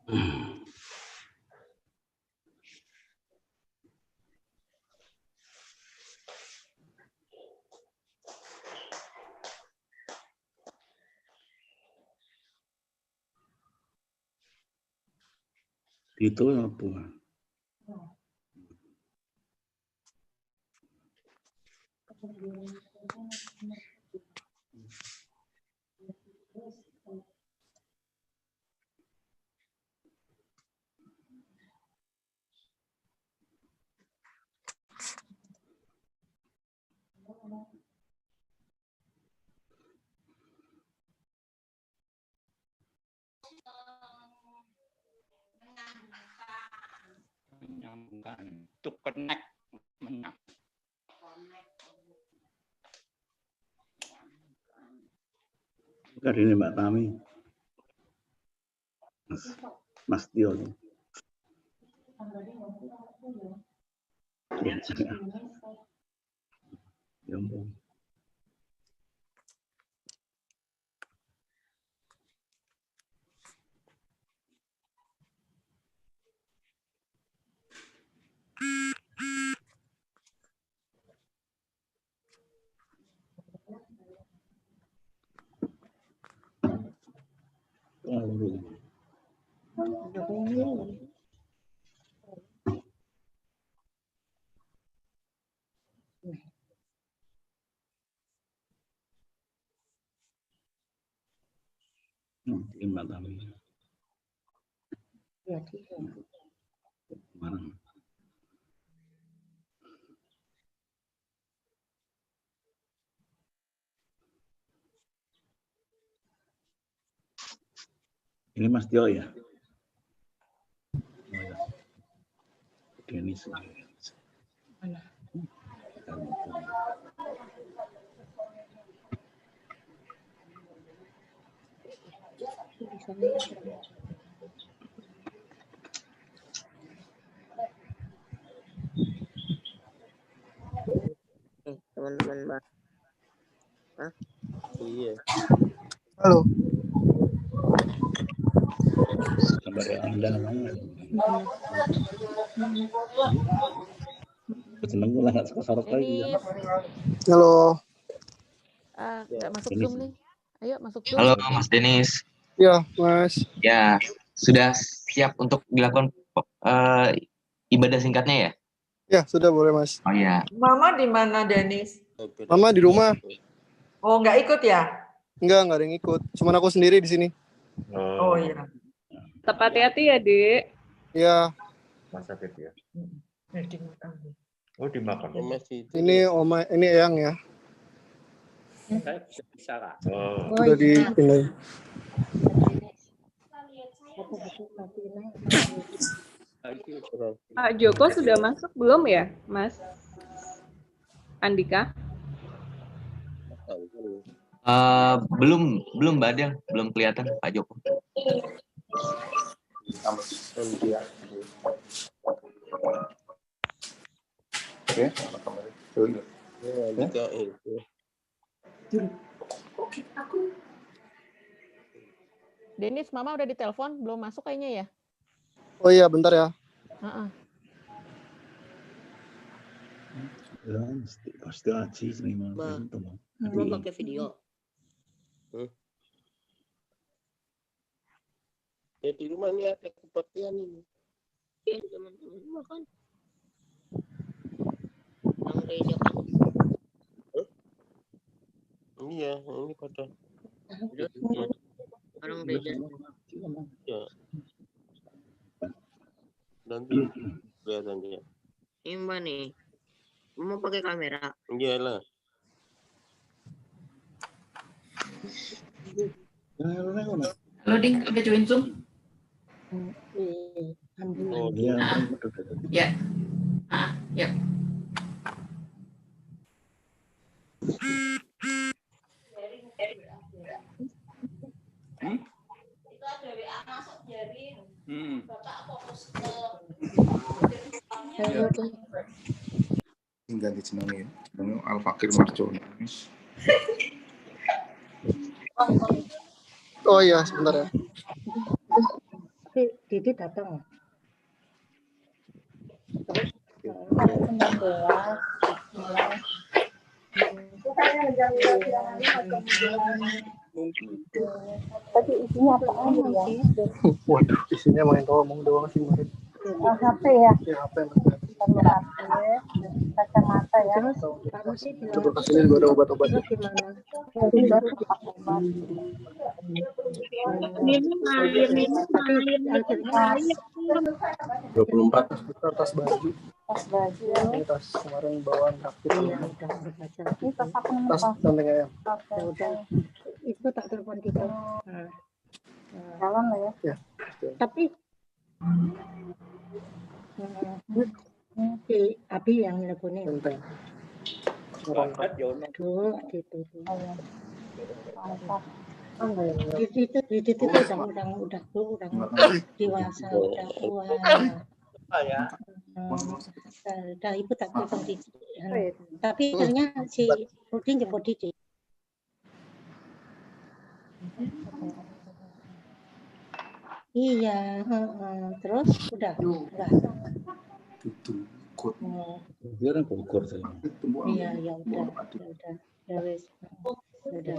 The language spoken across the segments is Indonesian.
Itu apa? Menyambungkan to connect Bukan ini Mbak Tami. Mas Tio. Ya ampun. Mbak Tami. Ya, ठीक है. Barang. Ini Mas Tio ya? Oh ya. Denis. Mana? Teman-teman Mbak. Hah? Iya. Halo. Kabar Anda. Seneng lah nggak sorot lagi. Denis. Halo. Nggak masuk Denis. Zoom nih. Ayo masuk Zoom. Halo Mas Denis. Ya, Mas. Ya, sudah siap untuk dilakukan ibadah singkatnya ya? Ya, sudah boleh, Mas. Oh ya. Mama di mana, Denis? Mama di rumah. Oh, nggak ikut ya? Enggak ada yang ikut. Cuman aku sendiri di sini. Oh iya. Tetap hati-hati ya, Dek. Ya, Masa sakit ya? Dimakan. Oh, dimakan. ini Oma, ini Eyang ya. saya bisa lah. Oh. Udah dipindahin. Pak Joko sudah masuk belum ya, Mas Andika? Belum Mbak Adel, belum kelihatan Pak Joko. Denis, Mama udah ditelepon, belum masuk kayaknya ya? Oh iya, bentar ya. Ya, pasti aci sih Mau mau pakai video. Ya di rumah ini ada kebaktian ini. Ya teman-teman semua kan. Yang gereja kan. Iya, ini pada. Orang gereja. Ya. Nanti kelihatan dia. Ini Mbak nih. Mau pakai kamera? Iyalah. Halo Ding, udah join Zoom? Oh, iya. Ya. Ya. Itu ada WA masuk jaring. Bapak fokus ke ganti jenenge Al Fakir Marjono. Oh iya, sebentar ya. Di Didi datang. Terus Tapi isinya apa aja ya? Waduh, isinya main ngomong doang sih kemarin. HP ya? Ya, HP Satu HP, kacamata ya. Terus kamu sih coba kasih juga ada obat-obatnya. gimana? Udah pakai obat. Akhirnya 24 tas baju. Tas baju. Ini tas kemarin bawaan rakit. Iya, udah berbaca. Ini tas aku Tas samping ayam. Ya udah. Itu tak telepon kita. Nah. Jalan lah ya. Ya. Tapi si Abi yang nelponin. Enteng. Banget Yono. Tuh, gitu. Itu udah dewasa, udah tua. Ya. Udah ibu tak telepon Didi. Tapi akhirnya si Rudin jemput Didi. Iya, terus udah. Itu kod. Dia orang Bogor saya. Iya, ya udah. Ya wes. Udah.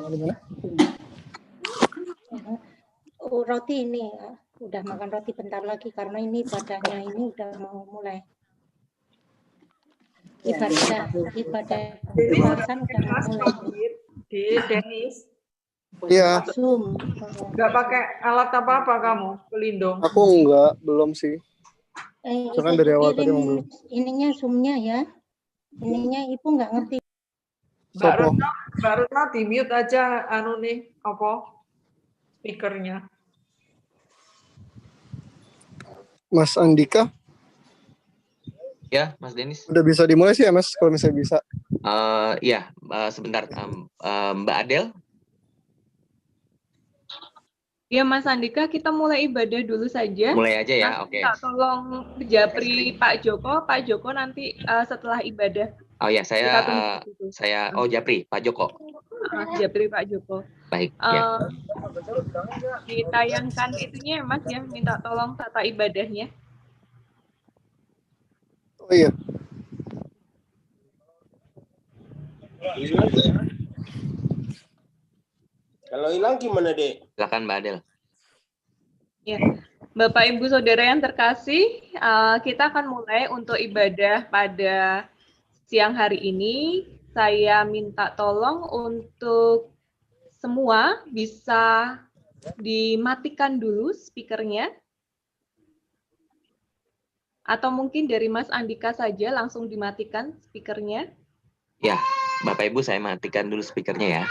Oh, roti ini udah makan roti bentar lagi karena ini ibadahnya ini udah mau mulai. Ibadah puasan udah mau mulai. Denis. Iya. Zoom. Nggak pakai alat apa-apa kamu, pelindung? Aku enggak, belum sih. Soalnya dari awal tadi emang belum. Ininya zoomnya ya. Ininya ibu nggak ngerti. Mbak Retno di mute aja anu nih apa speakernya. Mas Andika? Ya, Mas Denis. Udah bisa dimulai sih ya, Mas, kalau misalnya bisa. Iya, sebentar. Mbak Adel. Ya Mas Andika, kita mulai ibadah dulu saja. Mulai aja ya, Nanti oke. tolong Japri Pak Joko nanti setelah ibadah. Oh ya, Japri, Pak Joko. Japri Pak Joko. Baik, ya. Ditayangkan itunya ya Mas ya, minta tolong tata ibadahnya. Oh iya. Kalau hilang gimana, Dek? Silakan Mbak Adel. Ya, Bapak Ibu Saudara yang terkasih, kita akan mulai untuk ibadah pada siang hari ini. Saya minta tolong untuk semua bisa dimatikan dulu speakernya. Atau mungkin dari Mas Andika saja langsung dimatikan speakernya. Ya, Bapak Ibu saya matikan dulu speakernya ya.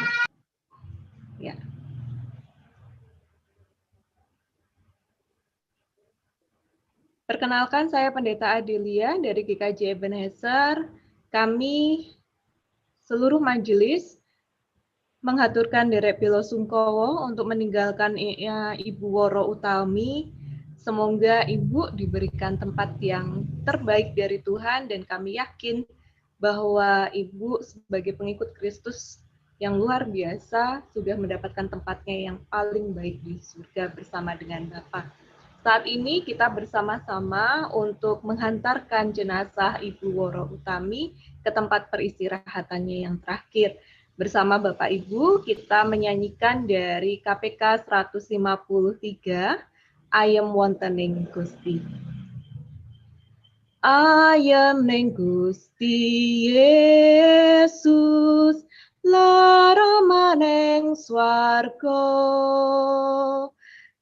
Ya. Perkenalkan, saya Pendeta Adelia dari GKJ Ebenezer. Kami seluruh majelis menghaturkan Derek Pilo Sungkowo untuk meninggalkan Ibu Woro Utami. Semoga Ibu diberikan tempat yang terbaik dari Tuhan dan kami yakin bahwa Ibu sebagai pengikut Kristus yang luar biasa sudah mendapatkan tempatnya yang paling baik di surga bersama dengan Bapa. Saat ini kita bersama-sama untuk menghantarkan jenazah Ibu Woro Utami ke tempat peristirahatannya yang terakhir. Bersama Bapak Ibu kita menyanyikan dari KPK 153 Ayem wonten ing Gusti. Ayem ning Gusti Yesus lara maneng swarga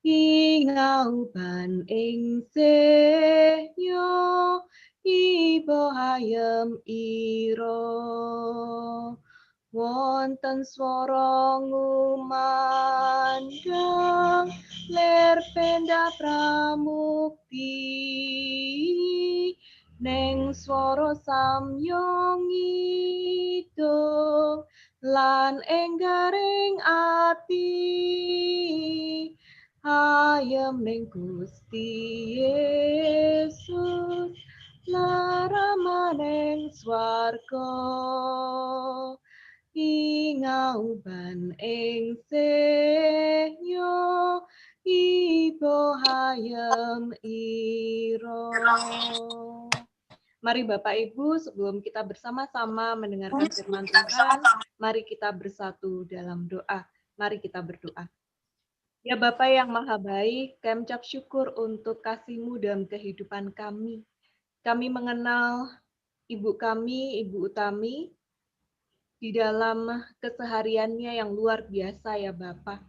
ingauban ing senya iba ayem ira wonten swara ngumandang ler penda pramukti neng swara samyong idung lan enggaring ati ayem ning Gusti Yesus lara maneng swarga ingauban ing senya ibo hayam iro. Mari Bapak Ibu, sebelum kita bersama-sama mendengarkan firman Tuhan, mari kita bersatu dalam doa. Mari kita berdoa. Ya Bapa yang Maha Baik, kami ucap syukur untuk kasih-Mu dalam kehidupan kami. Kami mengenal Ibu kami, Ibu Utami, di dalam kesehariannya yang luar biasa ya Bapa.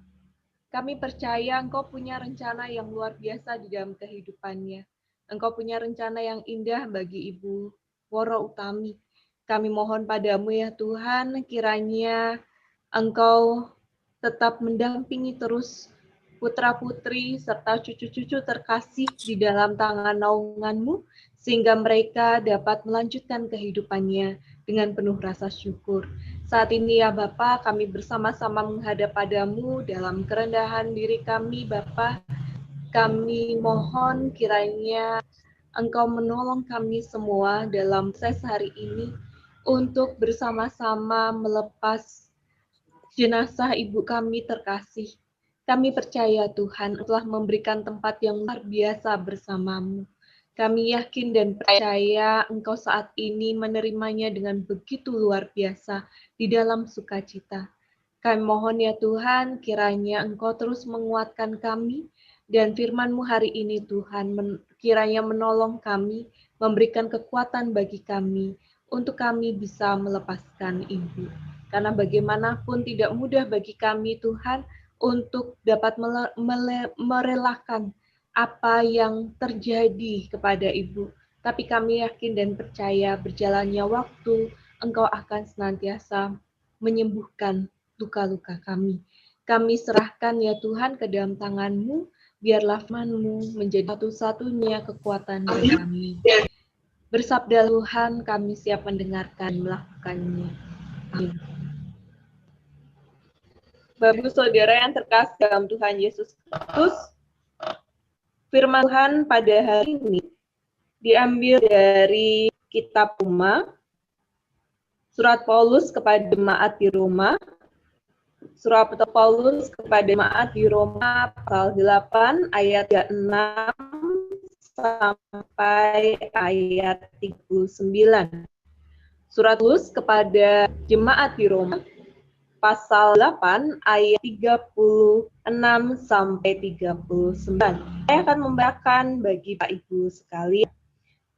Kami percaya Engkau punya rencana yang luar biasa di dalam kehidupannya. Engkau punya rencana yang indah bagi Ibu Woro Utami. Kami mohon padamu ya Tuhan, kiranya Engkau tetap mendampingi terus putra-putri serta cucu-cucu terkasih di dalam tangan naungan-Mu, sehingga mereka dapat melanjutkan kehidupannya dengan penuh rasa syukur. Saat ini ya Bapa, kami bersama-sama menghadap padamu dalam kerendahan diri kami Bapa. Kami mohon kiranya Engkau menolong kami semua dalam sesi hari ini untuk bersama-sama melepas jenazah ibu kami terkasih. Kami percaya Tuhan telah memberikan tempat yang luar biasa bersamamu. Kami yakin dan percaya Engkau saat ini menerimanya dengan begitu luar biasa di dalam sukacita. Kami mohon ya Tuhan, kiranya Engkau terus menguatkan kami, dan firman-Mu hari ini Tuhan, kiranya menolong kami, memberikan kekuatan bagi kami, untuk kami bisa melepaskan Ibu. Karena bagaimanapun tidak mudah bagi kami Tuhan, untuk dapat merelakan apa yang terjadi kepada Ibu. Tapi kami yakin dan percaya berjalannya waktu, Engkau akan senantiasa menyembuhkan luka-luka kami. Kami serahkan ya Tuhan ke dalam tangan-Mu, biarlah firman-Mu menjadi satu-satunya kekuatan bagi kami. Bersabda Tuhan, kami siap mendengarkan melakukannya. Amin. Bapak Saudara yang terkasih dalam Tuhan Yesus Kristus, firman Tuhan pada hari ini diambil dari kitab Roma, surat Paulus kepada jemaat di Roma, surat Paulus kepada jemaat di Roma pasal 8 ayat 6 sampai ayat 39. Surat Paulus kepada jemaat di Roma pasal 8 ayat 36 sampai 39. Saya akan membacakan bagi Pak Ibu sekalian.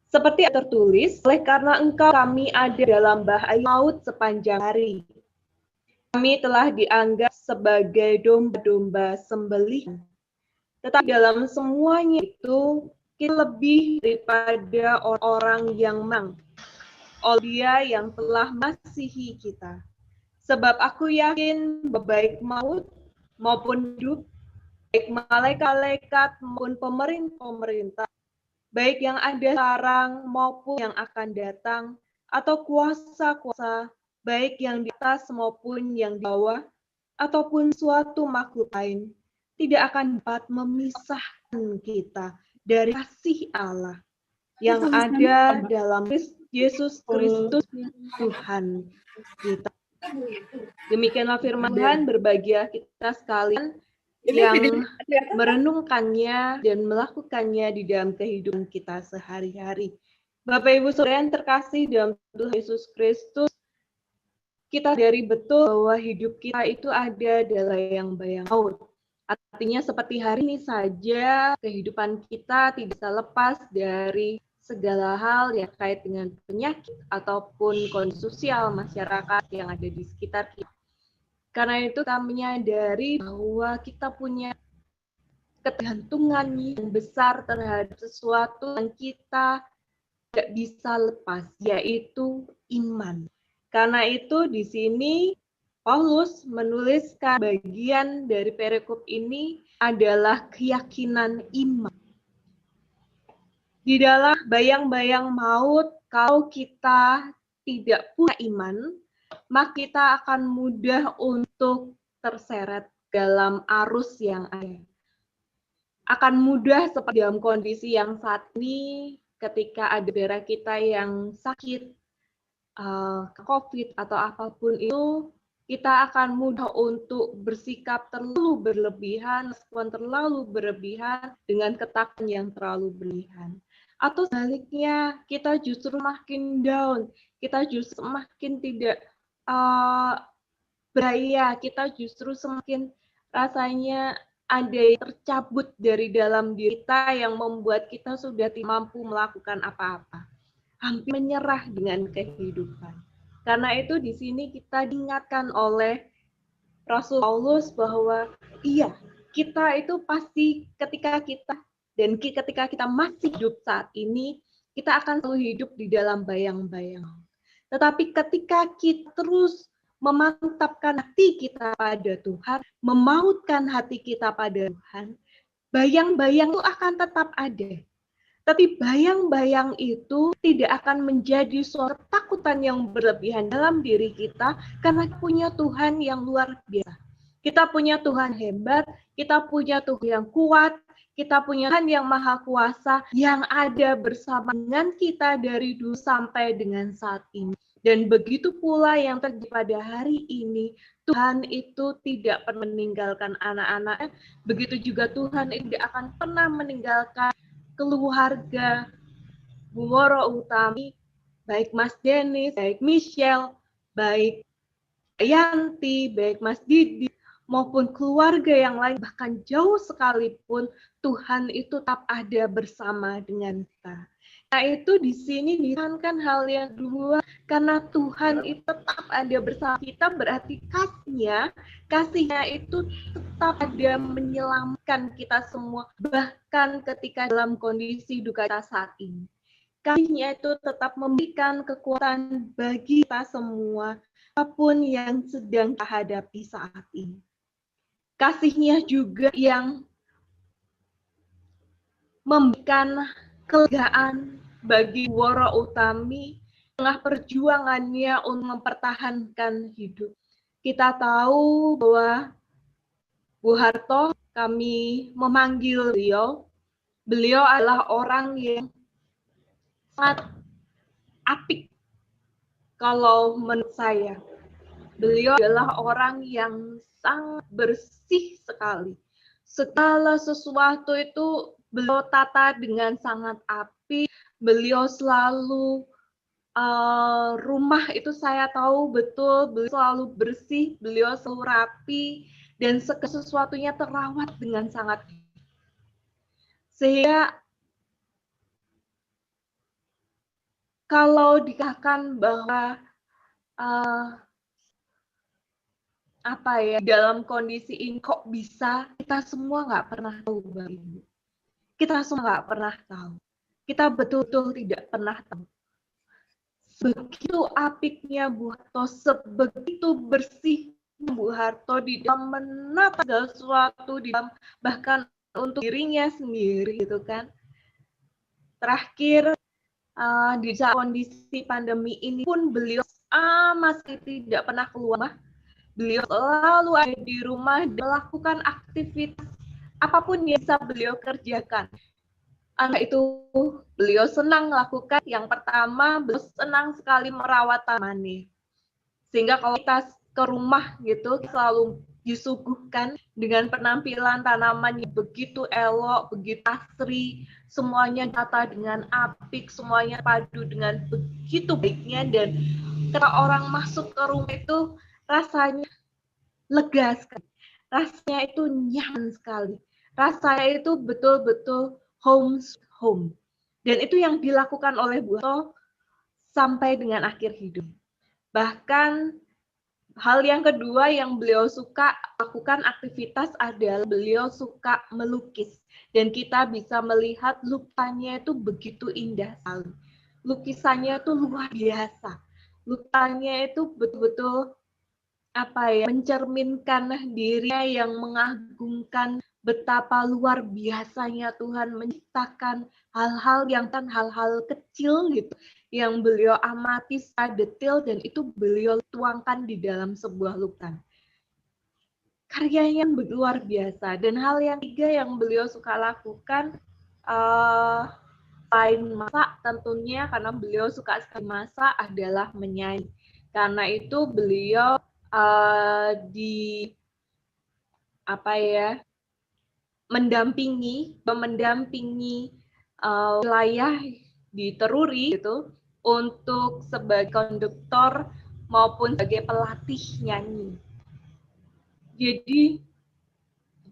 Seperti tertulis, oleh karena engkau kami ada dalam bahaya maut sepanjang hari. Kami telah dianggap sebagai domba-domba sembelihan. Tetapi dalam semuanya itu, kita lebih daripada orang-orang yang menang. Oleh Dia yang telah mengasihi kita. Sebab aku yakin baik maut maupun hidup, baik malaikat-malaikat maupun pemerintah, baik yang ada sekarang maupun yang akan datang, atau kuasa-kuasa, baik yang di atas maupun yang di bawah, ataupun suatu makhluk lain, tidak akan dapat memisahkan kita dari kasih Allah yang ada dalam Yesus Kristus Tuhan kita. Demikianlah firman Tuhan, berbahagia kita sekalian yang merenungkannya dan melakukannya di dalam kehidupan kita sehari-hari. Bapak Ibu Saudara yang terkasih dalam Tuhan Yesus Kristus, kita sadari betul bahwa hidup kita itu ada dalam bayang-bayang maut. Artinya seperti hari ini saja kehidupan kita tidak bisa lepas dari segala hal yang terkait dengan penyakit ataupun kondisi sosial masyarakat yang ada di sekitar kita. Karena itu kami menyadari bahwa kita punya ketergantungan yang besar terhadap sesuatu yang kita tidak bisa lepas, yaitu iman. Karena itu di sini Paulus menuliskan bagian dari perikop ini adalah keyakinan iman. Di dalam bayang-bayang maut, kalau kita tidak punya iman, maka kita akan mudah untuk terseret dalam arus yang ada. Akan mudah seperti dalam kondisi yang saat ini, ketika ada saudara kita yang sakit, COVID atau apapun itu, kita akan mudah untuk bersikap terlalu berlebihan, respon terlalu berlebihan dengan ketakutan yang terlalu berlebihan. Atau sebaliknya, kita justru makin down, kita justru makin tidak berdaya, kita justru semakin rasanya ada yang tercabut dari dalam diri kita yang membuat kita sudah tidak mampu melakukan apa-apa. Hampir menyerah dengan kehidupan. Karena itu di sini kita diingatkan oleh Rasul Paulus bahwa iya, kita itu pasti ketika kita masih hidup saat ini, kita akan selalu hidup di dalam bayang-bayang. Tetapi ketika kita terus memantapkan hati kita pada Tuhan, memautkan hati kita pada Tuhan, bayang-bayang itu akan tetap ada. Tapi bayang-bayang itu tidak akan menjadi suatu ketakutan yang berlebihan dalam diri kita karena punya Tuhan yang luar biasa. Kita punya Tuhan hebat, kita punya Tuhan yang kuat, kita punya Tuhan yang maha kuasa yang ada bersama dengan kita dari dulu sampai dengan saat ini. Dan begitu pula yang terjadi pada hari ini, Tuhan itu tidak pernah meninggalkan anak-anaknya, begitu juga Tuhan tidak akan pernah meninggalkan keluarga Bu Woro Utami, baik Mas Denis, baik Michelle, baik Yanti, baik Mas Didi, maupun keluarga yang lain, bahkan jauh sekalipun, Tuhan itu tetap ada bersama dengan kita. Nah itu di sini ditekankan hal yang kedua, karena Tuhan itu tetap ada bersama kita, berarti kasihnya itu tetap ada menyelamatkan kita semua, bahkan ketika dalam kondisi duka kita saat ini. Kasihnya itu tetap memberikan kekuatan bagi kita semua, apapun yang sedang kita hadapi saat ini. Kasihnya juga yang memberikan kelegaan bagi Woro Utami tengah perjuangannya untuk mempertahankan hidup. Kita tahu bahwa Bu Harto, kami memanggil beliau adalah orang yang sangat apik kalau menurut saya. Beliau adalah orang yang sangat bersih sekali. Segala sesuatu itu beliau tata dengan sangat apik. Beliau selalu rumah itu saya tahu betul, beliau selalu bersih, beliau selalu rapi, dan segala sesuatunya terawat dengan sangat. Sehingga kalau dikatakan bahwa dalam kondisi ini kok bisa, kita semua nggak pernah tahu, Bapak Ibu. Kita semua nggak pernah tahu. Kita betul-betul tidak pernah tahu. Begitu apiknya Bu Harto, sebegitu bersih Bu Harto di dalam menata segala sesuatu, di dalam bahkan untuk dirinya sendiri, gitu kan. Terakhir, di saat kondisi pandemi ini pun beliau masih tidak pernah keluar. Beliau selalu ada di rumah dan melakukan aktivitas apapun yang bisa beliau kerjakan. Entah itu beliau senang melakukan, yang pertama beliau senang sekali merawat tamannya. Sehingga kalau kita ke rumah gitu selalu disuguhkan dengan penampilan tanaman yang begitu elok, begitu asri, semuanya ditata dengan apik, semuanya padu dengan begitu baiknya, dan ketika orang masuk ke rumah itu rasanya lega sekali, rasanya itu nyaman sekali, rasanya itu betul-betul home. Dan itu yang dilakukan oleh Bu Harto sampai dengan akhir hidup. Bahkan hal yang kedua yang beliau suka lakukan aktivitas adalah beliau suka melukis. Dan kita bisa melihat lukisannya itu begitu indah sekali. Lukisannya itu luar biasa. Lukisannya itu betul-betul mencerminkan dirinya yang mengagungkan betapa luar biasanya Tuhan menciptakan hal-hal kecil gitu yang beliau amati secara detail, dan itu beliau tuangkan di dalam sebuah lukisan. Karyanya luar biasa. Dan hal yang ketiga yang beliau suka lakukan selain masak tentunya, karena beliau suka sekali masak, adalah menyanyi. Karena itu beliau di apa ya, mendampingi wilayah di Teruri gitu untuk sebagai konduktor maupun sebagai pelatih nyanyi. Jadi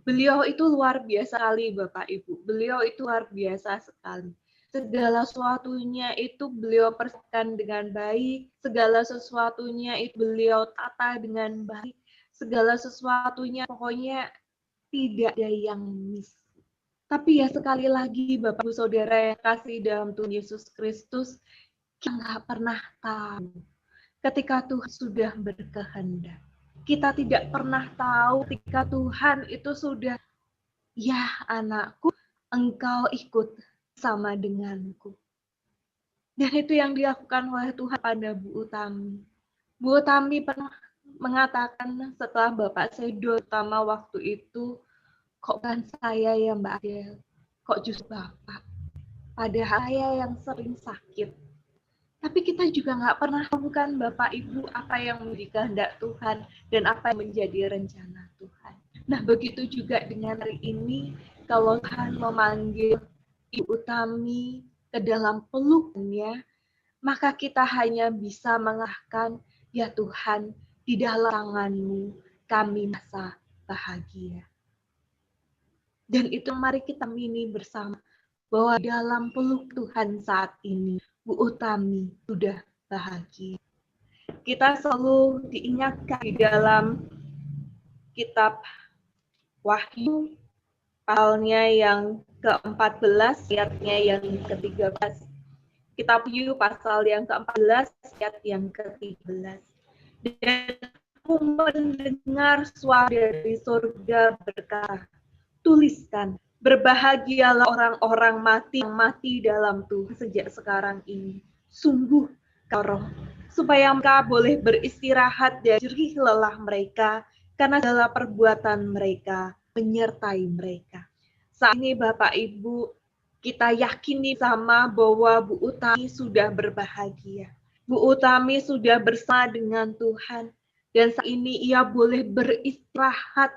beliau itu luar biasa sekali, Bapak Ibu. Beliau itu luar biasa sekali. Segala sesuatunya itu beliau persiapkan dengan baik, segala sesuatunya itu beliau tata dengan baik, segala sesuatunya pokoknya tidak ada yang miss. Tapi ya sekali lagi Bapak Ibu Saudara yang kasih dalam Tuhan Yesus Kristus, kita nggak pernah tahu ketika Tuhan sudah berkehendak. Kita tidak pernah tahu ketika Tuhan itu sudah, ya anakku, engkau ikut sama denganku. Dan itu yang dilakukan oleh Tuhan pada Bu Utami. Bu Utami pernah mengatakan setelah Bapak Sedo utama waktu itu, kok bukan saya ya Mbak Adel, kok justru Bapak. Padahal saya yang sering sakit. Tapi kita juga nggak pernah tahu kan Bapak Ibu apa yang menjadi kehendak Tuhan dan apa yang menjadi rencana Tuhan. Nah begitu juga dengan hari ini, kalau Tuhan memanggil Ibu Utami ke dalam peluknya, maka kita hanya bisa mengarahkan, ya Tuhan, di dalam tangan-Mu kami merasa bahagia. Dan itu mari kita mini bersama, bahwa dalam peluk Tuhan saat ini, Bu Utami sudah bahagia. Kita selalu diingatkan di dalam kitab Wahyu, pasalnya yang ke-14, ayatnya yang ke-13. Kitab Wahyu pasal yang ke-14, ayat yang ke-13. Dan aku mendengar suara dari surga berkata, tuliskan, berbahagialah orang-orang mati yang mati dalam Tuhan sejak sekarang ini. Sungguh roh, supaya mereka boleh beristirahat dari jerih lelah mereka, karena segala perbuatan mereka menyertai mereka. Saat ini Bapak Ibu, kita yakini sama bahwa Bu Utami sudah berbahagia. Bu Utami sudah bersama dengan Tuhan, dan saat ini ia boleh beristirahat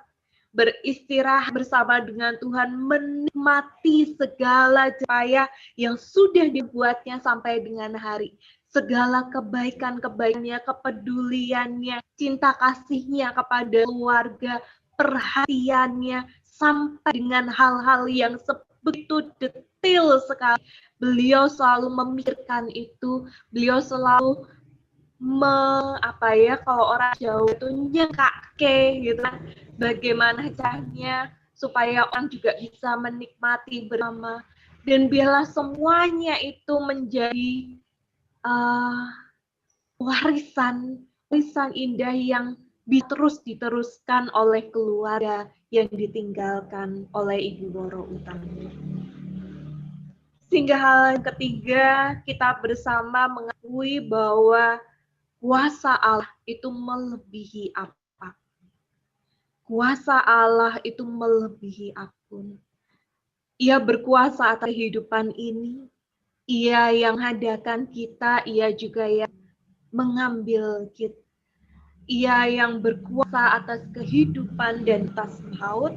bersama dengan Tuhan, menikmati segala jaya yang sudah dibuatnya sampai dengan hari. Segala kebaikan-kebaikannya, kepeduliannya, cinta kasihnya kepada keluarga, perhatiannya, sampai dengan hal-hal yang begitu detail sekali. Beliau selalu memikirkan itu, beliau selalu kalau orang Jawa itu nyekake gitu, bagaimana caranya supaya orang juga bisa menikmati bersama, dan biarlah semuanya itu menjadi warisan indah yang terus diteruskan oleh keluarga yang ditinggalkan oleh Ibu Woro Utami. Sehingga hal yang ketiga, kita bersama mengakui bahwa kuasa Allah itu melebihi apa. Kuasa Allah itu melebihi apapun. Ia berkuasa atas kehidupan ini. Ia yang hadakan kita, ia juga yang mengambil kita. Ia yang berkuasa atas kehidupan dan atas maut.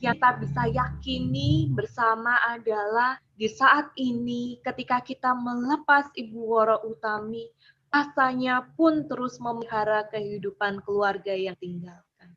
Yang kita bisa yakini bersama adalah di saat ini ketika kita melepas Ibu Woro Utami, kuasanya pun terus memelihara kehidupan keluarga yang tinggalkan.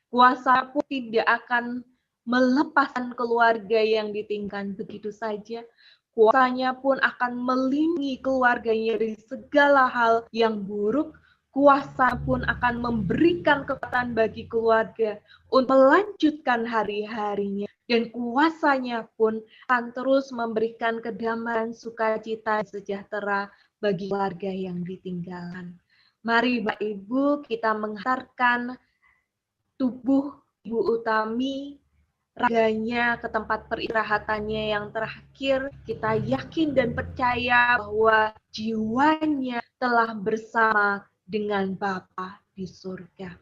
Kuasa pun tidak akan melepaskan keluarga yang ditinggalkan begitu saja. Kuasanya pun akan melindungi keluarganya dari segala hal yang buruk. Kuasa pun akan memberikan kekuatan bagi keluarga untuk melanjutkan hari-harinya. Dan kuasanya pun akan terus memberikan kedamaian, sukacita, sejahtera bagi keluarga yang ditinggalkan. Mari Bapak Ibu kita menghantarkan tubuh Ibu Utami, raganya ke tempat peristirahatannya yang terakhir. Kita yakin dan percaya bahwa jiwanya telah bersama dengan Bapa di surga.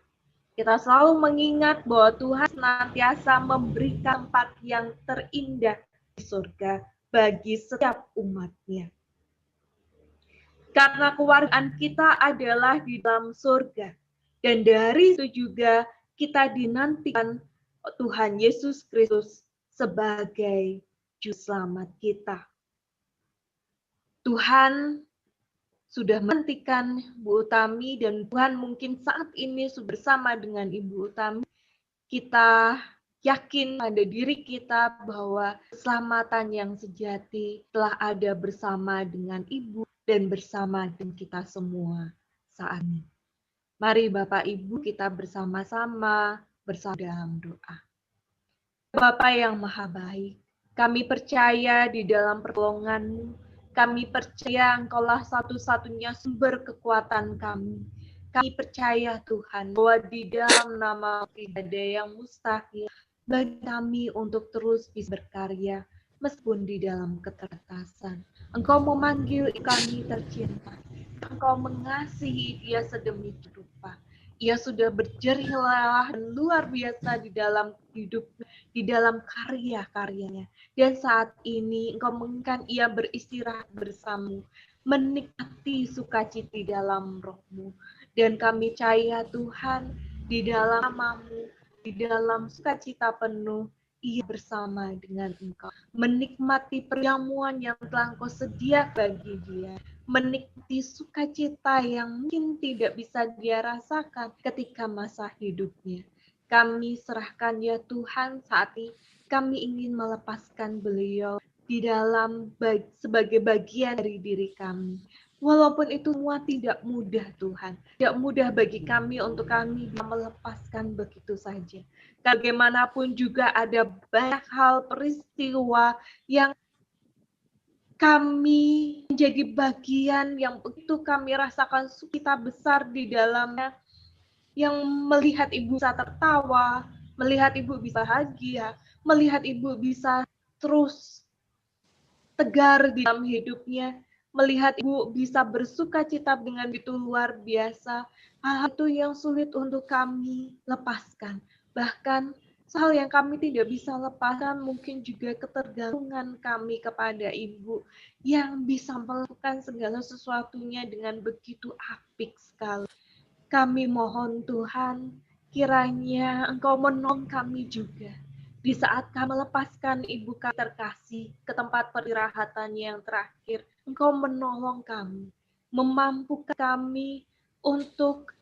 Kita selalu mengingat bahwa Tuhan senantiasa memberikan tempat yang terindah di surga bagi setiap umat-Nya. Karena kewargaan kita adalah di dalam surga. Dan dari itu juga kita dinantikan Tuhan Yesus Kristus sebagai Juru Selamat kita. Tuhan sudah menantikan Bu Utami dan Tuhan mungkin saat ini sudah bersama dengan Ibu Utami. Kita yakin pada diri kita bahwa keselamatan yang sejati telah ada bersama dengan Ibu dan bersama dengan kita semua saat ini. Mari Bapak Ibu kita bersama-sama bersama dalam doa. Bapa yang maha baik, kami percaya di dalam pertolongan-Mu, kami percaya Engkaulah satu-satunya sumber kekuatan kami. Kami percaya Tuhan bahwa di dalam nama tidak ada yang mustahil bagi kami untuk terus bisa berkarya meskipun di dalam keterbatasan. Engkau memanggil kami tercinta. Engkau mengasihi dia sedemikian rupa. Ia sudah berjerih lelah dan luar biasa di dalam hidup, di dalam karya-karyanya. Dan saat ini Engkau menginginkan ia beristirahat bersamamu, menikmati sukacita di dalam roh-Mu. Dan kami percaya Tuhan, di dalam nama-Mu, di dalam sukacita penuh, ia bersama dengan Engkau. Menikmati perjamuan yang telah Engkau sediakan bagi dia. Menikmati sukacita yang mungkin tidak bisa dia rasakan ketika masa hidupnya. Kami serahkan ya Tuhan saat ini, kami ingin melepaskan beliau di dalam sebagai bagian dari diri kami. Walaupun itu semua tidak mudah Tuhan, tidak mudah bagi kami untuk kami melepaskan begitu saja. Bagaimanapun juga ada banyak hal peristiwa yang kami menjadi bagian yang begitu kami rasakan sukacita besar di dalamnya, yang melihat Ibu bisa tertawa, melihat Ibu bisa bahagia, melihat Ibu bisa terus tegar di dalam hidupnya, melihat Ibu bisa bersukacita dengan begitu luar biasa. Hal itu yang sulit untuk kami lepaskan. Bahkan hal yang kami tidak bisa lepaskan mungkin juga ketergantungan kami kepada Ibu yang bisa melakukan segala sesuatunya dengan begitu apik sekali. Kami mohon Tuhan, kiranya Engkau menolong kami juga. Di saat kami melepaskan Ibu kami terkasih ke tempat peristirahatannya yang terakhir, Engkau menolong kami, memampukan kami untuk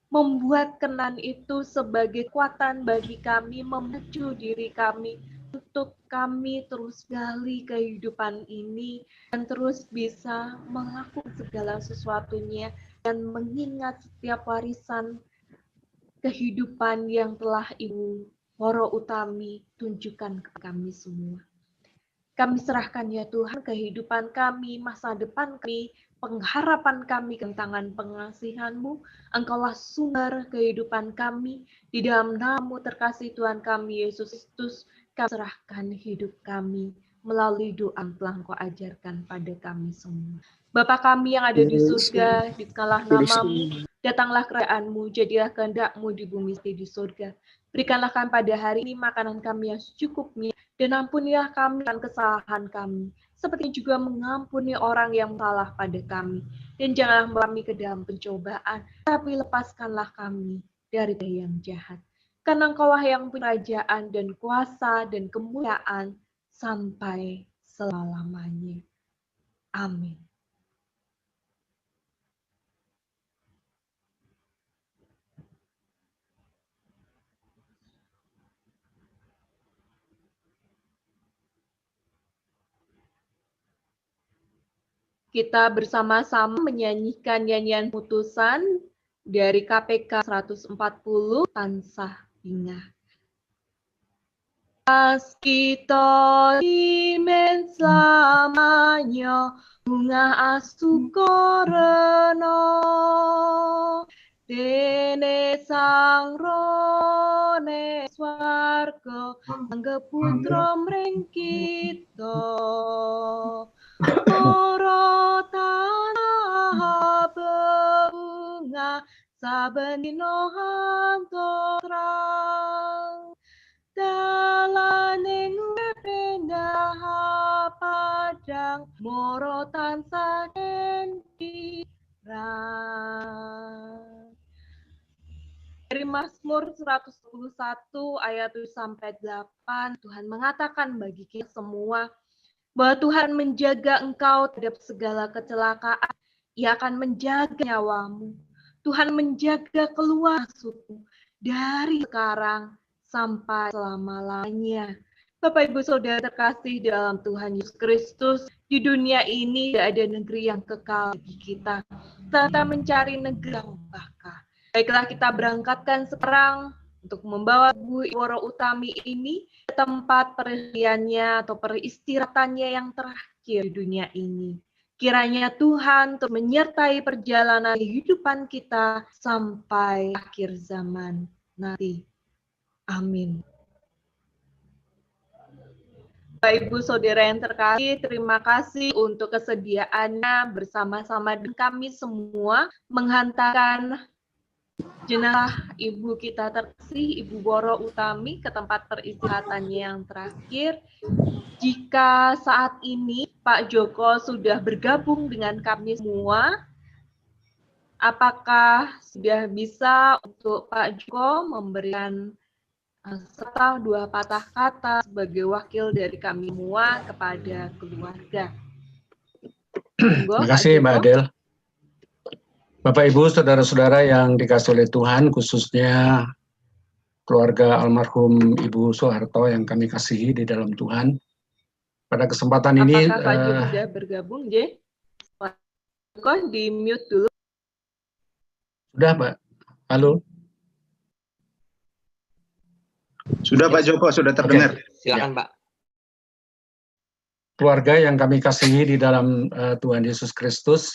membuat kenan itu sebagai kekuatan bagi kami, memacu diri kami untuk kami terus gali kehidupan ini dan terus bisa melakukan segala sesuatunya dan mengingat setiap warisan kehidupan yang telah Ibu Woro Utami tunjukkan ke kami semua. Kami serahkan ya Tuhan kehidupan kami, masa depan kami, pengharapan kami ke tangan pengasihan-Mu. Engkaulah sumber kehidupan kami. Di dalam nama-Mu terkasih Tuhan kami Yesus Kristus, kami serahkan hidup kami melalui doa yang telah Engkau ajarkan pada kami semua. Bapa kami yang ada di surga, dikatakanlah nama-Mu, datanglah kerajaan-Mu, jadilah kehendak-Mu di bumi seperti di surga. Berikanlah kami pada hari ini makanan kami yang secukupnya, dan ampunilah kami akan kesalahan kami, seperti juga mengampuni orang yang salah pada kami. Dan janganlah membawa kami ke dalam pencobaan, tapi lepaskanlah kami dari yang jahat. Karena Engkaulah yang punya kerajaan dan kuasa dan kemuliaan sampai selama-lamanya. Amin. Kita bersama-sama menyanyikan nyanyian putusan dari KPK 140, Tansah Ingat. Pas kita imen selamanya, bunga asukoreno, dene sang rone swarga, angga putra mring kita. Para tanah bunga saben dina terang, dalaning pindah padang moro tansah kirang. dari Mazmur 121 ayat 7 sampai 8, Tuhan mengatakan bagi kita semua bahwa Tuhan menjaga engkau terhadap segala kecelakaan. Ia akan menjaga nyawamu. Tuhan menjaga keluar masukmu dari sekarang sampai selama-lamanya. Bapak Ibu Saudara terkasih dalam Tuhan Yesus Kristus, di dunia ini tidak ada negeri yang kekal bagi kita. Kita mencari negeri yang bakal. Baiklah, kita berangkatkan sekarang untuk membawa Ibu Woro Utami ini ke tempat perhentiannya atau peristirahatannya yang terakhir di dunia ini. Kiranya Tuhan terus menyertai perjalanan kehidupan kita sampai akhir zaman nanti. Amin. Bapak Ibu Saudara yang terkasih, terima kasih untuk kesediaannya bersama-sama dengan kami semua menghantarkan jenazah Ibu kita terkasih, Ibu Woro Utami, ke tempat peristirahatannya yang terakhir. Jika saat ini Pak Joko sudah bergabung dengan kami semua, apakah sudah bisa untuk Pak Joko memberikan serta 2 patah kata sebagai wakil dari kami semua kepada keluarga? Terima kasih Mbak Adel. Bapak Ibu, saudara-saudara yang dikasih oleh Tuhan, khususnya keluarga almarhum Ibu Soeharto yang kami kasihi di dalam Tuhan. Pada kesempatan ini, apakah Pak Joko sudah bergabung, J? Pak Joko di mute dulu. Sudah, Pak. Halo. Sudah Pak Joko, sudah terdengar. Silakan Pak. Keluarga yang kami kasihi di dalam Tuhan Yesus Kristus,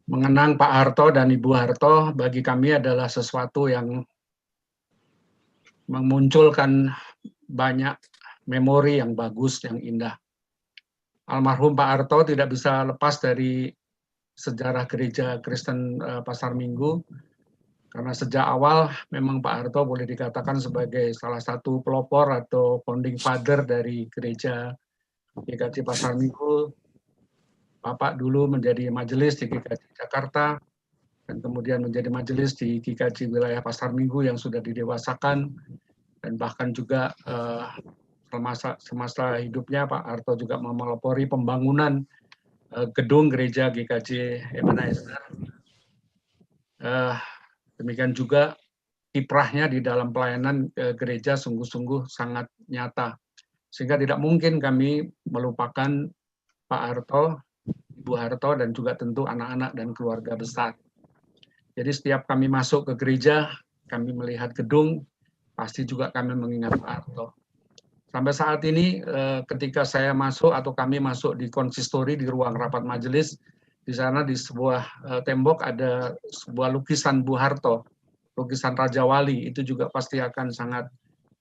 mengenang Pak Harto dan Ibu Harto bagi kami adalah sesuatu yang memunculkan banyak memori yang bagus, yang indah. Almarhum Pak Harto tidak bisa lepas dari sejarah gereja Kristen Pasar Minggu, karena sejak awal memang Pak Harto boleh dikatakan sebagai salah satu pelopor atau founding father dari gereja GKJ Pasar Minggu. Bapak dulu menjadi majelis di GKJ Jakarta, dan kemudian menjadi majelis di GKJ wilayah Pasar Minggu yang sudah didewasakan, dan bahkan juga semasa hidupnya Pak Harto juga memelopori pembangunan gedung gereja GKJ Ebenezer. Demikian juga kiprahnya di dalam pelayanan gereja sungguh-sungguh sangat nyata. Sehingga tidak mungkin kami melupakan Pak Harto, Ibu Harto, dan juga tentu anak-anak dan keluarga besar. Jadi setiap kami masuk ke gereja, kami melihat gedung, pasti juga kami mengingat Pak Harto. Sampai saat ini ketika saya masuk atau kami masuk di konsistori, di ruang rapat majelis, di sana di sebuah tembok ada sebuah lukisan Bu Harto, lukisan Raja Wali. Itu juga pasti akan sangat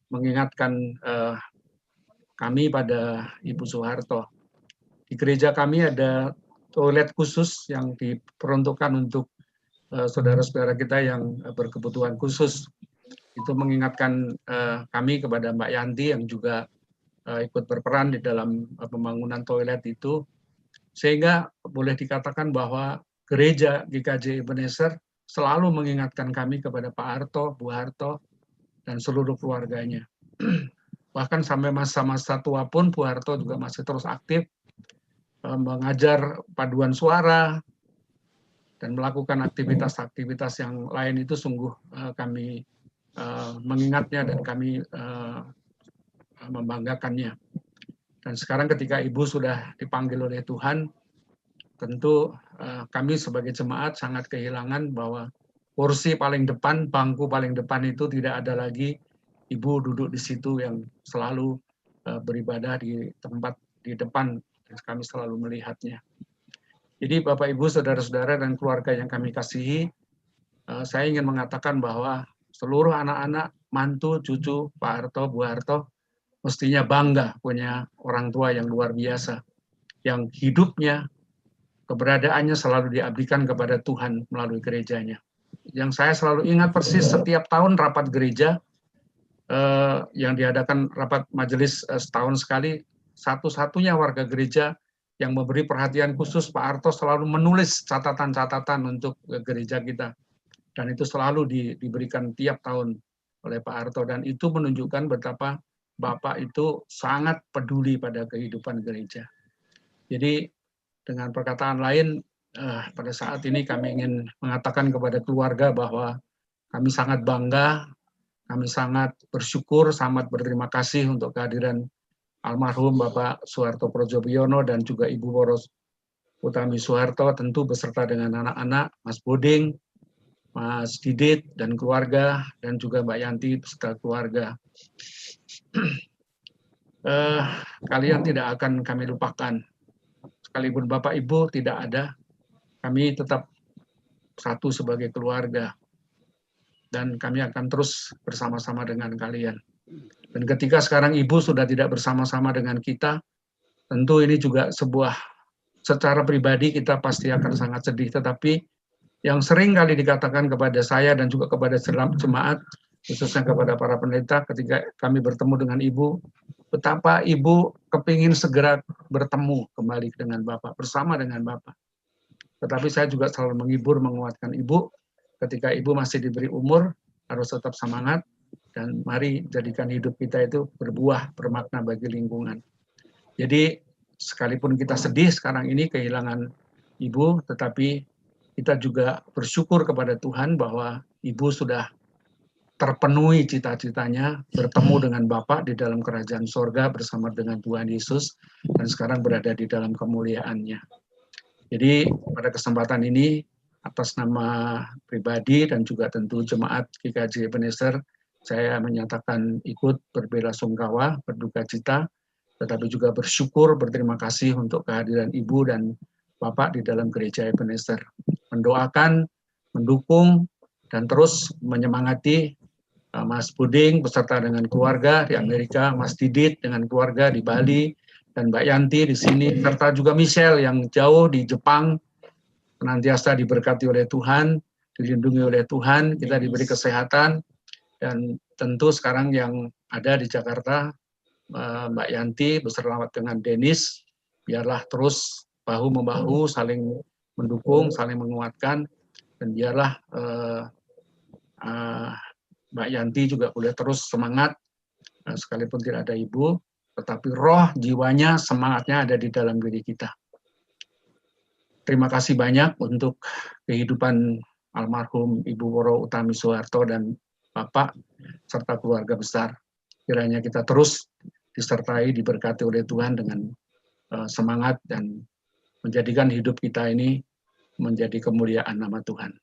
mengingatkan kami pada Ibu Soeharto. Di gereja kami ada toilet khusus yang diperuntukkan untuk saudara-saudara kita yang berkebutuhan khusus. Itu mengingatkan kami kepada Mbak Yanti yang juga ikut berperan di dalam pembangunan toilet itu. Sehingga boleh dikatakan bahwa gereja GKJ Ebenezer selalu mengingatkan kami kepada Pak Harto, Bu Harto, dan seluruh keluarganya. Bahkan sampai masa-masa tua pun Bu Harto juga masih terus aktif mengajar paduan suara dan melakukan aktivitas-aktivitas yang lain. Itu sungguh kami mengingatnya dan kami membanggakannya. Dan sekarang ketika Ibu sudah dipanggil oleh Tuhan, tentu kami sebagai jemaat sangat kehilangan bahwa kursi paling depan, bangku paling depan itu tidak ada lagi Ibu duduk di situ yang selalu beribadah di tempat di depan, dan kami selalu melihatnya. Jadi Bapak Ibu, saudara-saudara dan keluarga yang kami kasihi, saya ingin mengatakan bahwa seluruh anak-anak, mantu, cucu Pak Harto, Bu Harto, mestinya bangga punya orang tua yang luar biasa, yang hidupnya, keberadaannya selalu diabdikan kepada Tuhan melalui gerejanya. Yang saya selalu ingat persis setiap tahun rapat gereja, yang diadakan rapat majelis setahun sekali, satu-satunya warga gereja yang memberi perhatian khusus. Pak Arto selalu menulis catatan-catatan untuk gereja kita. Dan itu selalu diberikan tiap tahun oleh Pak Arto. Dan itu menunjukkan betapa Bapak itu sangat peduli pada kehidupan gereja. Jadi dengan perkataan lain, pada saat ini kami ingin mengatakan kepada keluarga bahwa kami sangat bangga, kami sangat bersyukur, sangat berterima kasih untuk kehadiran almarhum Bapak Soeharto Prodjobiono dan juga Ibu Woro Utami Soeharto, tentu beserta dengan anak-anak, Mas Boding, Mas Didit dan keluarga, dan juga Mbak Yanti beserta keluarga. Kalian tidak akan kami lupakan. Sekalipun Bapak Ibu tidak ada, kami tetap satu sebagai keluarga. Dan kami akan terus bersama-sama dengan kalian. Dan ketika sekarang Ibu sudah tidak bersama-sama dengan kita, tentu ini juga secara pribadi kita pasti akan sangat sedih. Tetapi yang sering kali dikatakan kepada saya dan juga kepada jemaat, khususnya kepada para pendeta, ketika kami bertemu dengan Ibu, betapa Ibu kepingin segera bertemu kembali dengan Bapak, bersama dengan Bapak. Tetapi saya juga selalu menghibur, menguatkan Ibu, ketika Ibu masih diberi umur, harus tetap semangat, dan mari jadikan hidup kita itu berbuah, bermakna bagi lingkungan. Jadi, sekalipun kita sedih sekarang ini kehilangan Ibu, tetapi kita juga bersyukur kepada Tuhan bahwa Ibu sudah terpenuhi cita-citanya, bertemu dengan Bapa di dalam kerajaan sorga bersama dengan Tuhan Yesus, dan sekarang berada di dalam kemuliaannya. Jadi pada kesempatan ini, atas nama pribadi dan juga tentu jemaat GKJ Ebenezer, saya menyatakan ikut berbelasungkawa, berduka cita, tetapi juga bersyukur, berterima kasih untuk kehadiran Ibu dan Bapak di dalam gereja Ebenezer. Mendoakan, mendukung, dan terus menyemangati Mas Buding beserta dengan keluarga di Amerika, Mas Didit dengan keluarga di Bali, dan Mbak Yanti di sini, serta juga Michelle yang jauh di Jepang, senantiasa diberkati oleh Tuhan, dilindungi oleh Tuhan, kita diberi kesehatan, dan tentu sekarang yang ada di Jakarta, Mbak Yanti bersama dengan Denis, biarlah terus bahu-membahu, saling mendukung, saling menguatkan, dan biarlah Mbak Yanti juga boleh terus semangat, sekalipun tidak ada Ibu, tetapi roh, jiwanya, semangatnya ada di dalam diri kita. Terima kasih banyak untuk kehidupan almarhum Ibu Woro Utami Soeharto dan Bapak, serta keluarga besar. Kiranya kita terus disertai, diberkati oleh Tuhan dengan semangat dan menjadikan hidup kita ini menjadi kemuliaan nama Tuhan.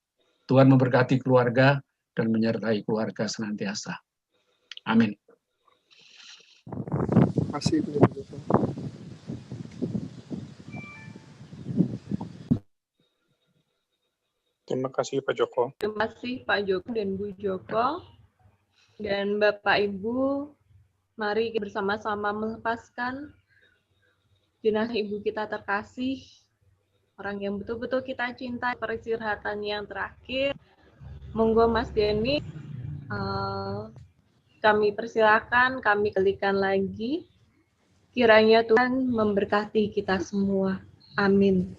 Tuhan memberkati keluarga dan menyertai keluarga senantiasa. Amin. Terima kasih. Terima kasih Pak Joko. Terima kasih Pak Joko dan Bu Joko. Dan Bapak Ibu, mari bersama-sama melepaskan jenazah Ibu kita terkasih, orang yang betul-betul kita cinta, peristirahatan yang terakhir. Monggo Mas Denny, kami persilakan, kami kalikan lagi. Kiranya Tuhan memberkati kita semua. Amin.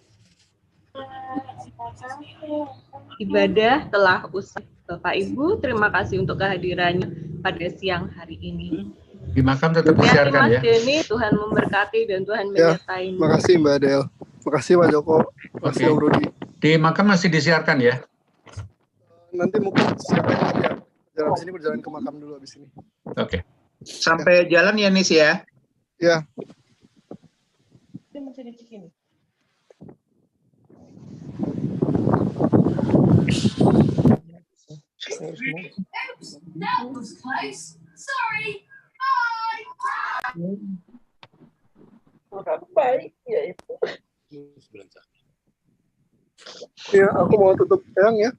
Ibadah telah usai. Bapak Ibu, terima kasih untuk kehadirannya pada siang hari ini. Di makam tetap disiarkan ya. Mas Denny, Tuhan memberkati dan Tuhan menyertai. Terima kasih Mbak Del. Terima kasih Pak Joko. Terima kasih Om Rudi. Di makam masih disiarkan ya? Nanti mungkin siapkan ya. Jalan sini berjalan ke makam dulu habis ini. Oke. Sampai jalan ya Nis ya? Ya. Ini masih di sini. That was close. Sorry. Orang baik ya itu. Ya, aku mau tutup ya.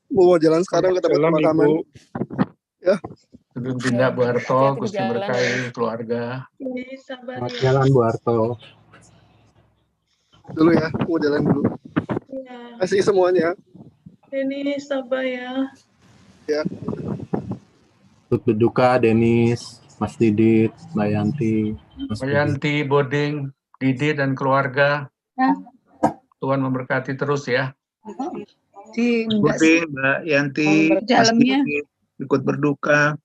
Mau jalan sekarang ke tempat pemakaman. Ya. Sebelum pindah Bu Harto, Gusti berkahi keluarga. Selamat jalan Bu Harto. Dulu ya, mau jalan dulu. Ya. Kasih semuanya. Ini sabar ya. Ya. Turut berduka Denis, Mas Didit, Mbak Yanti. Mbak Yanti, Boding, Didi dan keluarga. Tuhan memberkati terus ya. Budi, Mbak Yanti, Mas Didi, ikut berduka.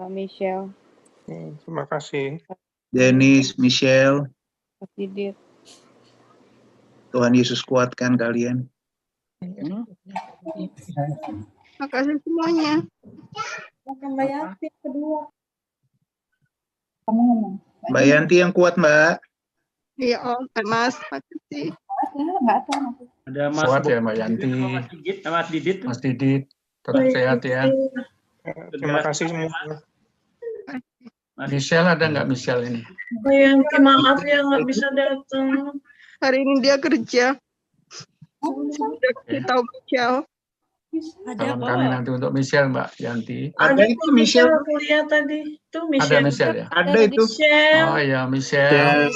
Mbak Michelle. Terima kasih. Dennis, Michelle, Mas Didit. Tuhan Yesus kuatkan kalian. Makasih semuanya. Mbak Yanti kedua. Kamu ngomong. Mbak Yanti yang kuat, Mbak. Iya Om, Mas. Makasih. Ada Mas kuat ya Mbak Yanti. Mas Didit. Tetap sehat ya. Terima kasih semua. Michelle ada nggak Michelle ini? Mbak Yanti maaf ya nggak bisa datang. Hari ini dia kerja. Kita tahu Michelle. Salam kami nanti untuk Michelle Mbak Yanti. Ada itu Michelle. Kuliah tadi itu Ada Michelle ya? Ada itu. Oh ya Michelle.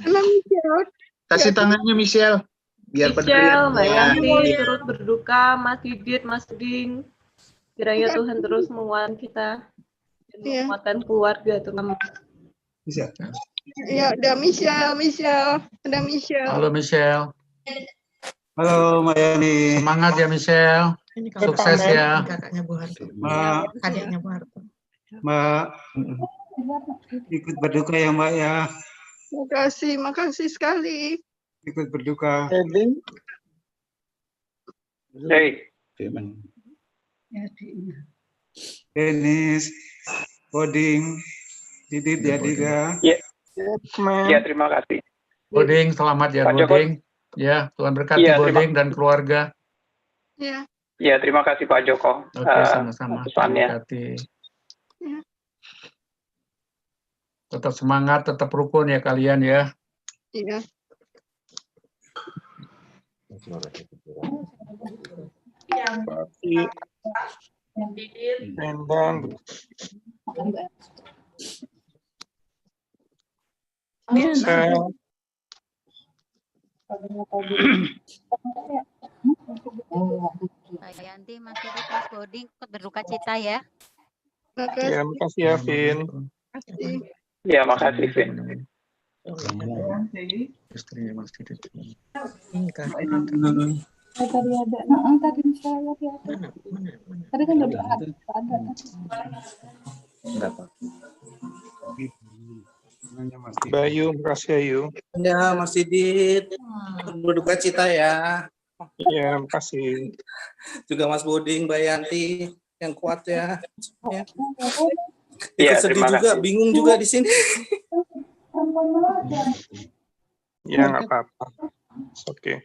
Halo Michelle. Kasih tangannya Michelle. Biar Michelle, Mbak peduli. Yanti turut berduka, Mas Didit, Mas Ding. Kiranya Tuhan terus menguatkan kita dan menguatkan keluarga terutama. Bisa. Ya, ada Michelle. Ada Michelle. Halo Michelle. Halo Mbak Yani. Semangat ya Michelle. Sukses ya. Kakaknya Bu Harto. Mbak, Adiknya Bu Harto. Mbak, ikut berduka ya Mbak ya. Makasih sekali. Ikut berduka. Hey. Dennis, Boding, Didit, Jadiga. Ya, terima kasih. Boding, selamat ya Pak Joko. Boding. Ya, Tuhan berkati Iya, Boding dan keluarga. Ya. Ya, terima kasih Pak Joko. Oke, sama-sama. Tuhan Pesannya. berkati. Tetap semangat, tetap rukun ya kalian ya. Iya. Endang. Saya Mbak Yanti, Mas Didit, Mas Boding ikut berduka cita ya. ya, makasih ya, Vin. Ya, makasih Vin. Istrinya Mas Didit. Tadi ada, tadi misalnya ada. Tadi kan udah ada. Berapa? Bayu, makasih Ayu. Ya, Mas Didit. Berduka cita ya. Iya, makasih. Juga Mas Boding, Mbak Yanti yang kuat ya. Ya. Iya, Ikut sedih terima juga, kasih. bingung juga di sini. Ya, nggak apa-apa. Oke.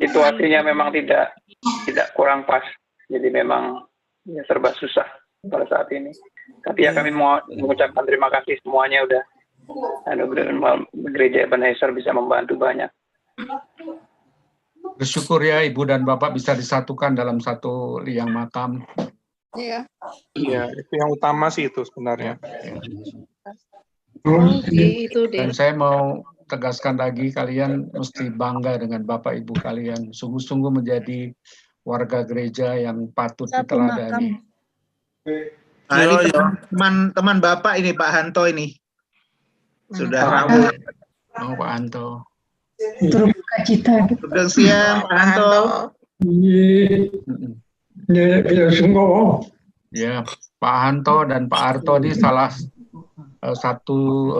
Situasinya memang tidak kurang pas. Jadi memang ya, serba susah pada saat ini. Tapi ya kami mau mengucapkan terima kasih semuanya udah gereja Ebenezer bisa membantu banyak. Bersyukur ya Ibu dan Bapak bisa disatukan dalam satu liang makam. Iya. Iya, itu yang utama sih itu sebenarnya. Dan saya mau tegaskan lagi, kalian mesti bangga dengan Bapak Ibu kalian. Sungguh-sungguh menjadi warga gereja yang patut diteladani. Teman Bapak ini Pak Hanto ini. Sudah rawuh. Oh, Pak Hanto. Berduka cita. Selamat siang Pak Hanto. Ya, Pak Hanto dan Pak Arto ini salah satu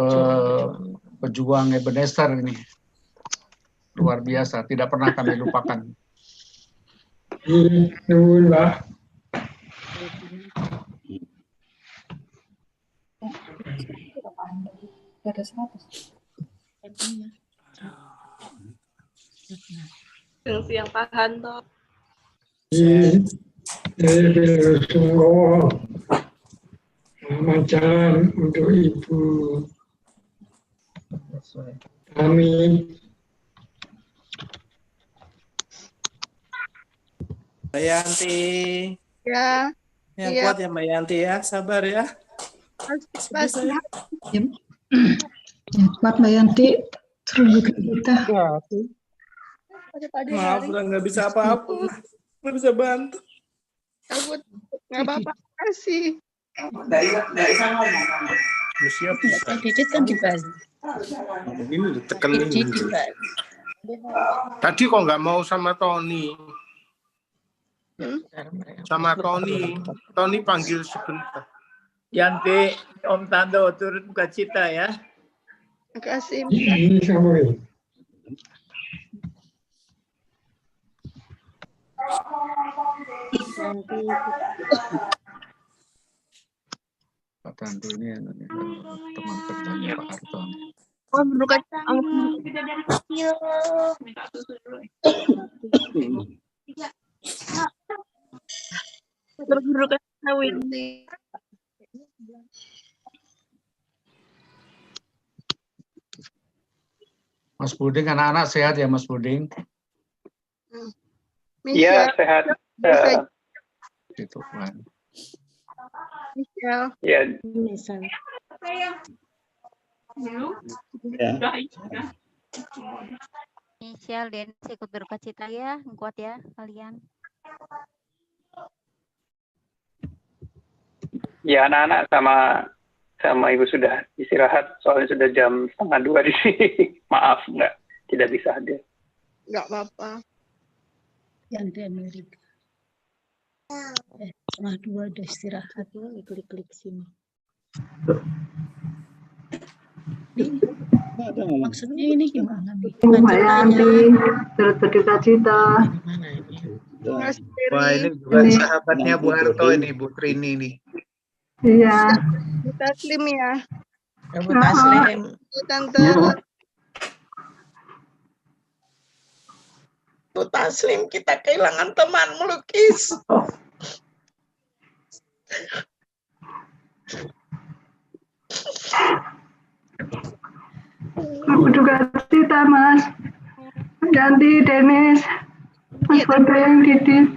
pejuang Ebenezer ini. Luar biasa, tidak pernah kami lupakan. Ada 100. Siang Pak Hanto. Selamat jalan untuk Ibu kami. Mbak Yanti. Ya. Yang Iya. kuat ya Mbak Yanti ya, sabar ya. Kuat Mbak Yanti, terus kita. Maaf, udah nggak bisa apa-apa, nggak bisa bantu. Takut nggak apa-apa, kasih. Dari sana ngomong. Didit kan di Bali. Ini ditekenin. Tadi kok nggak mau sama Tony? Sama Tony. Tony panggil sebentar. Yanti, Om Tando turut buka cita ya. Terima kasih. Ini sama ini. Pak Tanto ini teman kerjanya Pak Harto. Oh, berduka dari kecil minta susu dulu. berduka kawin. Mas Buding, anak-anak sehat ya Mas Buding? Iya, sehat. Gitu kan. Michelle. Ya. Michelle, Dennis ikut berduka cita ya, kuat ya kalian. Ya, anak-anak sama ibu sudah istirahat, soalnya sudah jam 1:30 di sini. Maaf, tidak bisa hadir. Nggak apa-apa. Yang di Amerika. 1:30 udah istirahat ya, klik-klik sini. Maksudnya ini gimana nih? Mbak Yanti, turut berduka cita. Wah, ini juga sahabatnya Bu Harto ini, Bu Trini nih. Iya. Bu Taslim ya. Bu Taslim. Tante. Bu Taslim, kita kehilangan teman melukis. Berduka cita, Mas. Yanti, Dennis, Mas Bodeng, Didi.